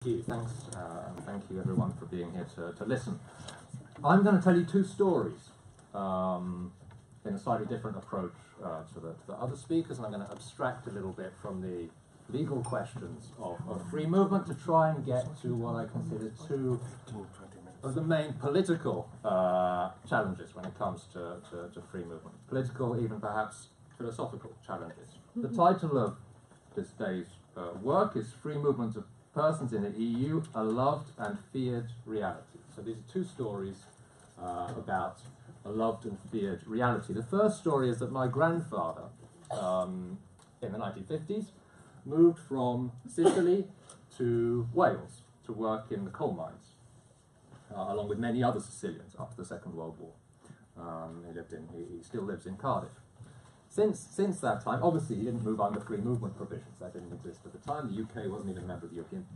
Thank you. Thanks, and thank you everyone for being here to listen. I'm going to tell you two stories in a slightly different approach to the other speakers, and I'm going to abstract a little bit from the legal questions of free movement to try and get to what I consider two of the main political challenges when it comes to free movement. Political, even perhaps philosophical challenges. The title of this day's work is Free Movement of Persons in the EU, a Loved and Feared Reality. So these are two stories about a loved and feared reality. The first story is that my grandfather, in the 1950s, moved from Sicily to Wales to work in the coal mines, along with many other Sicilians after the Second World War. He still lives in Cardiff. Since that time, obviously he didn't move under free movement provisions. That didn't exist at the time. The UK wasn't even a member of the European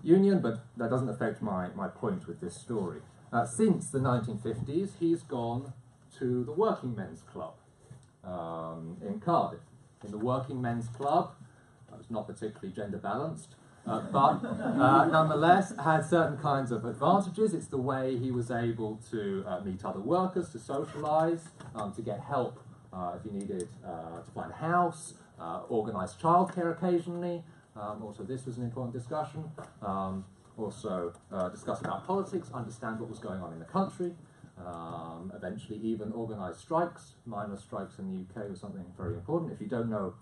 Union, but that doesn't affect my point with this story. Since the 1950s, he's gone to the Working Men's Club in Cardiff. In the Working Men's Club, it's not particularly gender balanced, but nonetheless had certain kinds of advantages. It's the way he was able to meet other workers, to socialise, to get help if he needed to find a house, organise childcare occasionally. Also, this was an important discussion. Also, discuss about politics, understand what was going on in the country. Eventually, even organise strikes. Minor strikes in the UK was something very important. If you don't know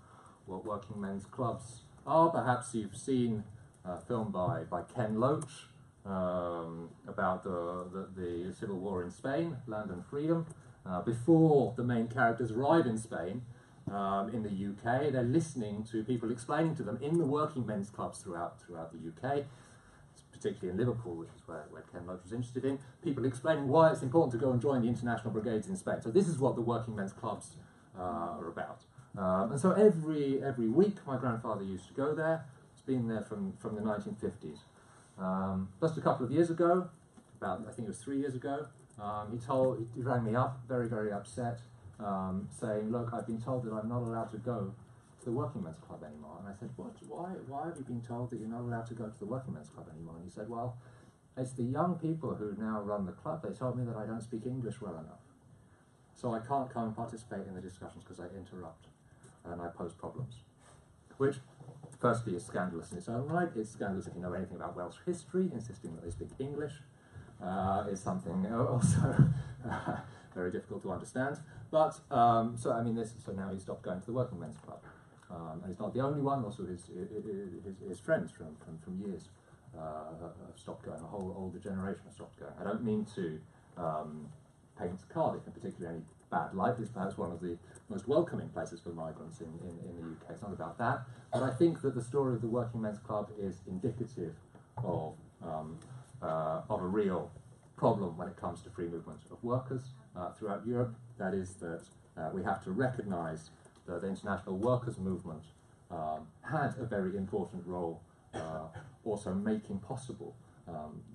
what working men's clubs are, perhaps you've seen a film by Ken Loach about the civil war in Spain, Land and Freedom. Before the main characters arrive in Spain, in the UK, they're listening to people explaining to them in the working men's clubs throughout the UK, particularly in Liverpool, which is where Ken Loach was interested in, people explaining why it's important to go and join the international brigades in Spain. So this is what the working men's clubs are about. And so every week my grandfather used to go there. It's been there from the 1950s. Just a couple of years ago, I think it was 3 years ago, he rang me up, very, very upset, saying, look, I've been told that I'm not allowed to go to the Working Men's Club anymore. And I said, what? Why have you been told that you're not allowed to go to the Working Men's Club anymore? And he said, well, it's the young people who now run the club. They told me that I don't speak English well enough. So I can't come and participate in the discussions because I interrupt and I pose problems. Which, firstly, is scandalous in its own right. It's scandalous if you know anything about Welsh history, insisting that they speak English. Is something also very difficult to understand. But so now he's stopped going to the Working Men's Club, and he's not the only one. Also, his friends from years have stopped going. A whole older generation have stopped going. I don't mean to paint Cardiff in particularly any bad light. It's perhaps one of the most welcoming places for migrants in the UK. It's not about that, but I think that the story of the Working Men's Club is indicative of a real problem when it comes to free movement of workers throughout Europe. That is that we have to recognise that the international workers' movement had a very important role also making possible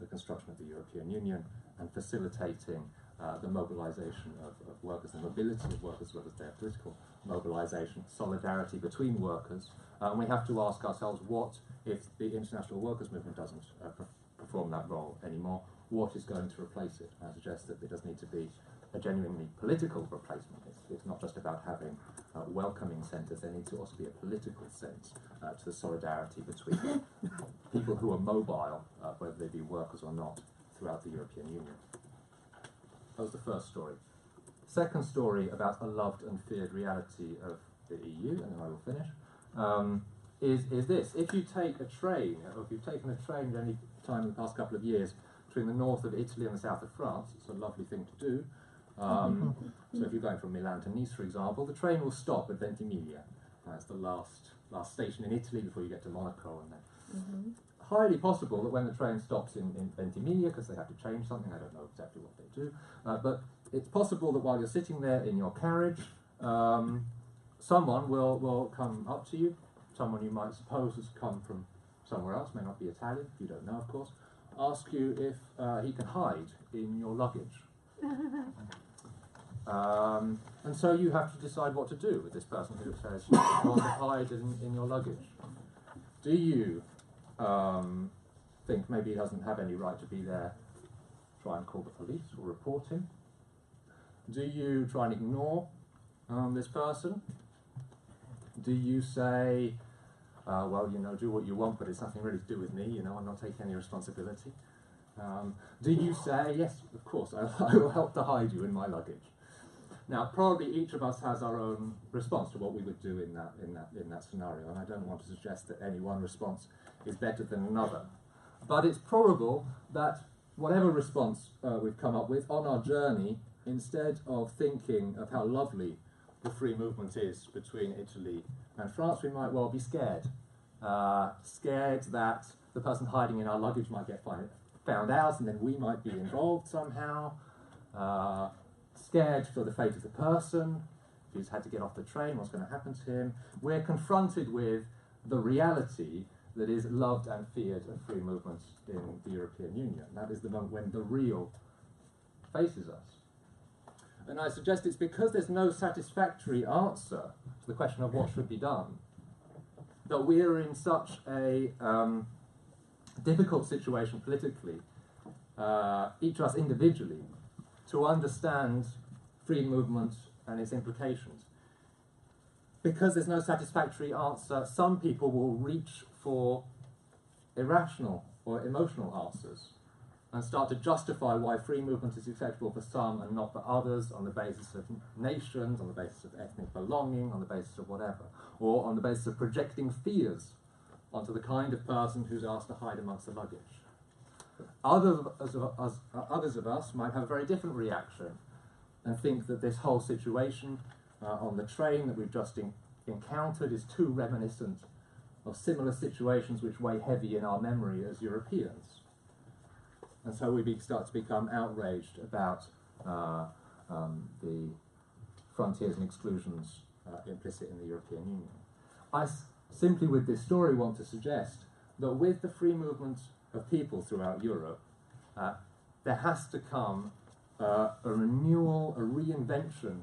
the construction of the European Union and facilitating the mobilisation of workers, the mobility of workers, as well as their political mobilisation, solidarity between workers. And we have to ask ourselves, what if the international workers' movement doesn't perform that role anymore? What is going to replace it? I suggest that there does need to be a genuinely political replacement. It's not just about having welcoming centres, there needs to also be a political sense to the solidarity between people who are mobile, whether they be workers or not, throughout the European Union. That was the first story. Second story about a loved and feared reality of the EU, and then I will finish, is this. If you take a train, or if you've taken a train at any time in the past couple of years between the north of Italy and the south of France, it's a lovely thing to do. So if you're going from Milan to Nice, for example, the train will stop at Ventimiglia. That's the last station in Italy before you get to Monaco. And then highly possible that when the train stops in Ventimiglia, because they have to change something, I don't know exactly what they do, but it's possible that while you're sitting there in your carriage, someone will come up to you, someone you might suppose has come from somewhere else, may not be Italian, if you don't know, of course, ask you if he can hide in your luggage. And so you have to decide what to do with this person who says you want to hide in your luggage. Do you think maybe he doesn't have any right to be there, try and call the police or report him? Do you try and ignore this person? Do you say, well, you know, do what you want, but it's nothing really to do with me, you know, I'm not taking any responsibility? Do you say, yes, of course, I will help to hide you in my luggage? Now, probably each of us has our own response to what we would do in that scenario, and I don't want to suggest that any one response is better than another. But it's probable that whatever response we've come up with on our journey, instead of thinking of how lovely the free movement is between Italy and France, we might well be scared. Scared that the person hiding in our luggage might get found out, and then we might be involved somehow. Scared for the fate of the person who's had to get off the train, what's going to happen to him. We're confronted with the reality that is loved and feared of free movement in the European Union. That is the moment when the real faces us. And I suggest it's because there's no satisfactory answer to the question of what should be done that we are in such a difficult situation politically, each of us individually, to understand free movement and its implications. Because there's no satisfactory answer, some people will reach for irrational or emotional answers and start to justify why free movement is acceptable for some and not for others on the basis of nations, on the basis of ethnic belonging, on the basis of whatever, or on the basis of projecting fears onto the kind of person who's asked to hide amongst the luggage. Others of us might have a very different reaction and think that this whole situation on the train that we've just encountered is too reminiscent of similar situations which weigh heavy in our memory as Europeans. And so we start to become outraged about the frontiers and exclusions implicit in the European Union. I simply with this story want to suggest that with the free movement of people throughout Europe, there has to come a renewal, a reinvention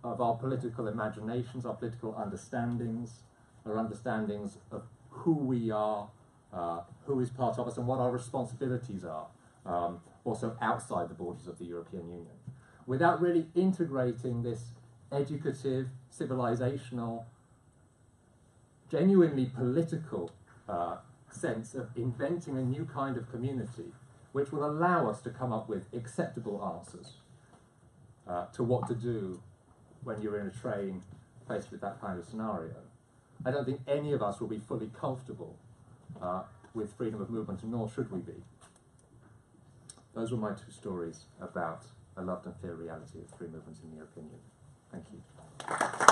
of our political imaginations, our political understandings, our understandings of who we are, who is part of us, and what our responsibilities are, also outside the borders of the European Union. Without really integrating this educative, civilizational, genuinely political sense of inventing a new kind of community which will allow us to come up with acceptable answers to what to do when you're in a train faced with that kind of scenario. I don't think any of us will be fully comfortable with freedom of movement, and nor should we be. Those were my two stories about a loved and feared reality of free movement in the European Union. Thank you.